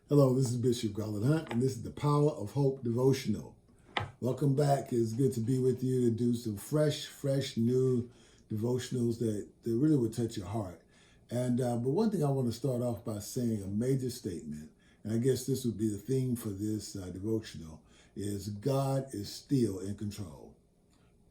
Hello, this is Bishop Garland, and this is the Power of Hope devotional. Welcome back. It's good to be with you to do some fresh, new devotionals that really will touch your heart. But one thing I want to start off by saying a major statement, and I guess this would be the theme for this devotional, is God is still in control.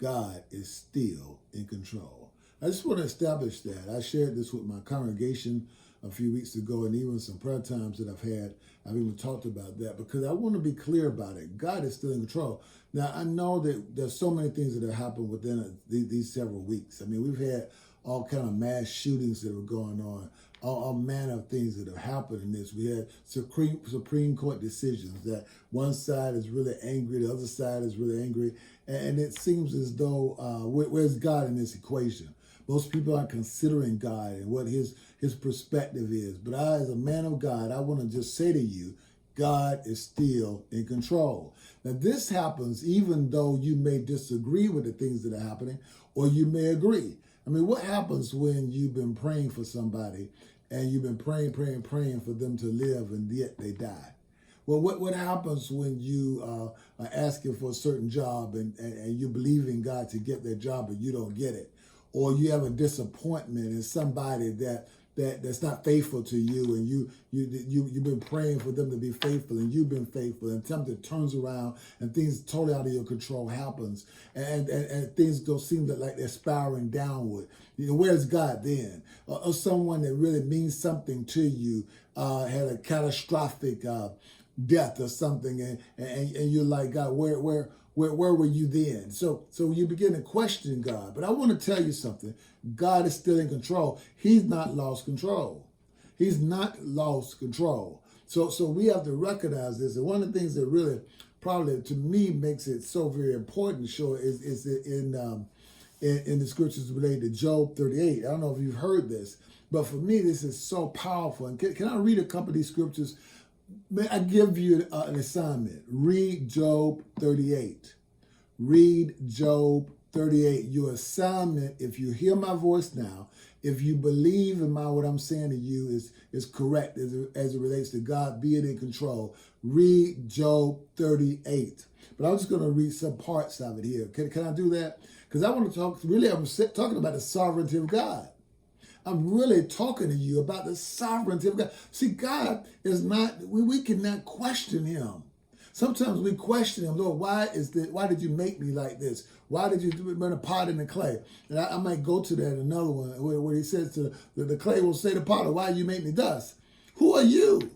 God is still in control. I just want to establish that. I shared this with my congregation a few weeks ago, and even some prayer times that I've had, I've even talked about that because I want to be clear about it. God is still in control. Now, I know that there's so many things that have happened within these several weeks. I mean, we've had all kind of mass shootings that were going on, all manner of things that have happened in this. We had Supreme Court decisions that one side is really angry, the other side is really angry, and it seems as though, where's God in this equation? Most people aren't considering God and what his perspective is. But I, as a man of God, I want to just say to you, God is still in control. Now, this happens even though you may disagree with the things that are happening, or you may agree. I mean, what happens when you've been praying for somebody and you've been praying for them to live and yet they die? Well, what happens when you are asking for a certain job and you believe in God to get that job but you don't get it? Or you have a disappointment in somebody that's not faithful to you, and you've been praying for them to be faithful, and you've been faithful, and something turns around and things totally out of your control happens, and things don't seem like they're spiraling downward. You know, where's God then? Or someone that really means something to you had a catastrophic death or something, and you're like, God, where were you then? So you begin to question God. But I want to tell you something. God is still in control. He's not lost control. He's not lost control. So we have to recognize this. And one of the things that really probably to me makes it so very important, sure, is in the scriptures related to Job 38. I don't know if you've heard this, but for me, this is so powerful. And can I read a couple of these scriptures? May I give you an assignment? Read Job 38. Read Job 38. Your assignment, if you hear my voice now, if you believe in what I'm saying to you is correct as it relates to God being in control, read Job 38. But I'm just going to read some parts of it here. Can I do that? Because I want to talk, really, I'm talking about the sovereignty of God. I'm really talking to you about the sovereignty of God. See, God is not, we cannot question him. Sometimes we question him, Lord, why did you make me like this? Why did you run a pot in the clay? And I might go to that in another one where he says to the clay will say to the potter, why you make me dust? Who are you?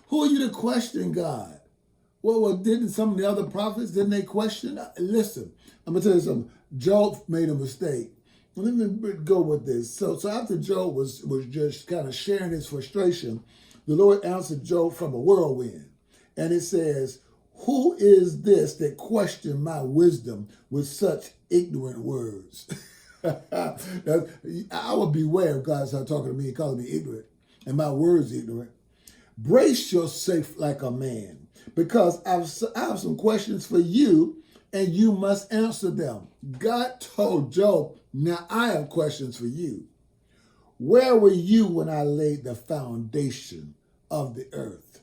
Who are you to question God? Well, didn't some of the other prophets, didn't they question? Listen, I'm going to tell you something. Job made a mistake. Let me go with this. So after Job was just kind of sharing his frustration, the Lord answered Job from a whirlwind. And it says, who is this that questioned my wisdom with such ignorant words? I would beware if God started talking to me and calling me ignorant and my words ignorant. Brace yourself like a man, because I have some questions for you and you must answer them. God told Job, now I have questions for you. Where were you when I laid the foundation of the earth?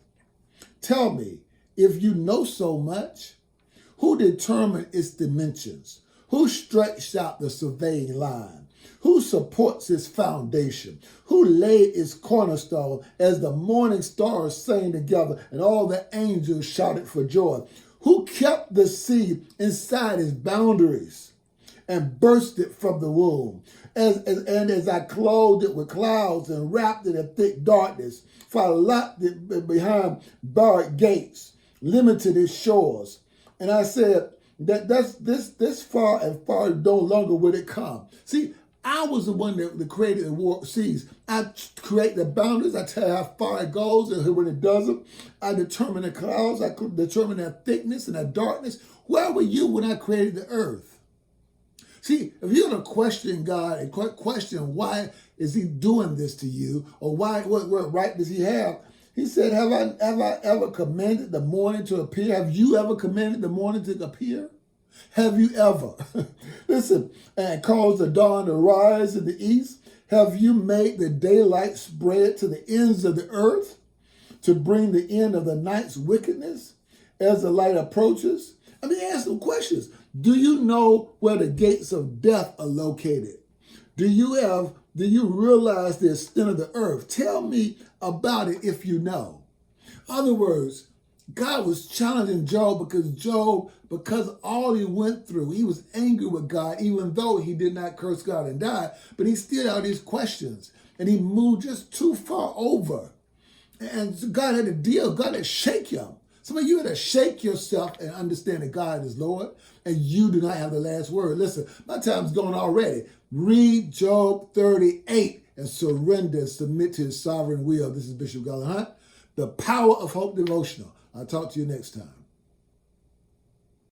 Tell me, if you know so much, who determined its dimensions? Who stretched out the surveying line? Who supports its foundation? Who laid its cornerstone as the morning stars sang together and all the angels shouted for joy? Who kept the sea inside its boundaries and burst it from the womb? And as I clothed it with clouds and wrapped it in thick darkness, for I locked it behind barred gates, limited its shores. And I said, this far and far no longer will it come. See, I was the one that created the seas. I create the boundaries. I tell you how far it goes and when it doesn't. I determine the clouds. I determine their thickness and their darkness. Where were you when I created the earth? See, if you're going to question God and question why is he doing this to you, or what right does he have? He said, have I ever commanded the morning to appear? Have you ever commanded the morning to appear? Have you ever, listen, and caused the dawn to rise in the east? Have you made the daylight spread to the ends of the earth? to bring the end of the night's wickedness as the light approaches? I mean, ask some questions. Do you know where the gates of death are located? Do you realize the extent of the earth? Tell me about it if you know. In other words, God was challenging Job because all he went through, he was angry with God, even though he did not curse God and die, but he still had these questions, and he moved just too far over. And so God had to God had to shake him. Some of you had to shake yourself and understand that God is Lord, and you do not have the last word. Listen, my time's gone already. Read Job 38 and surrender and submit to his sovereign will. This is Bishop Garland, the Power of Hope devotional. I'll talk to you next time.